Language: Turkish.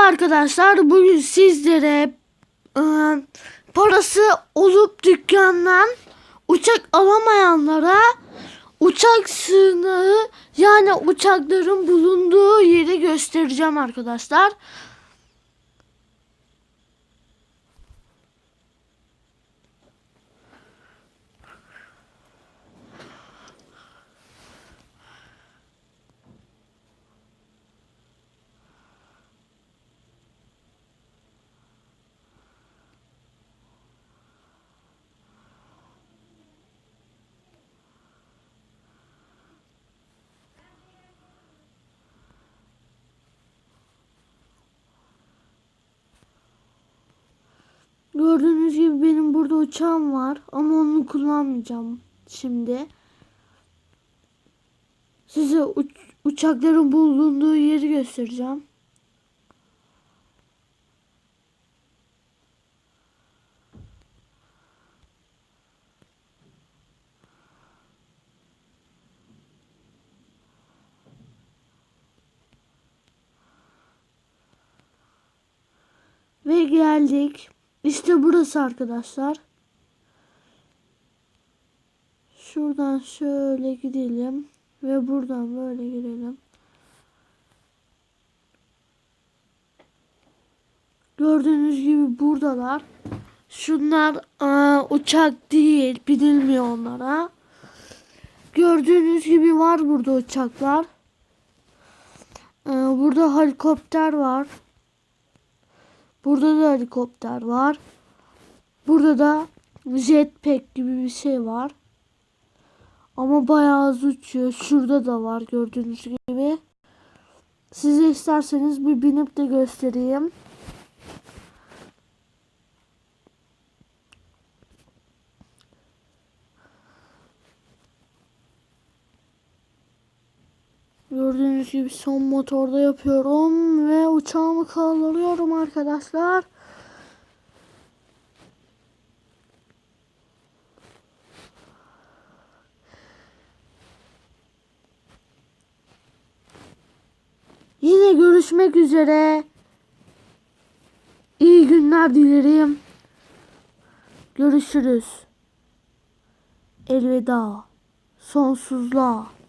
Arkadaşlar, bugün sizlere e, parası olup dükkandan uçak alamayanlara uçak sığınağı, yani uçakların bulunduğu yeri göstereceğim arkadaşlar. Gördüğünüz gibi benim burada uçağım var ama onu kullanmayacağım şimdi. Size uçakların bulunduğu yeri göstereceğim. Ve geldik. İşte burası arkadaşlar. Şuradan şöyle gidelim ve buradan böyle girelim. Gördüğünüz gibi buradalar. Şunlar uçak değil, binilmiyor onlara. Gördüğünüz gibi var burada uçaklar. Burada helikopter var. Burada da helikopter var. Burada da jetpack gibi bir şey var. Ama bayağı az uçuyor. Şurada da var gördüğünüz gibi. Size isterseniz bir binip de göstereyim. Gördüğünüz gibi son motorda yapıyorum ve uçağımı kaldırıyorum arkadaşlar. Yine görüşmek üzere. İyi günler dilerim. Görüşürüz. Elveda. Sonsuzluğa.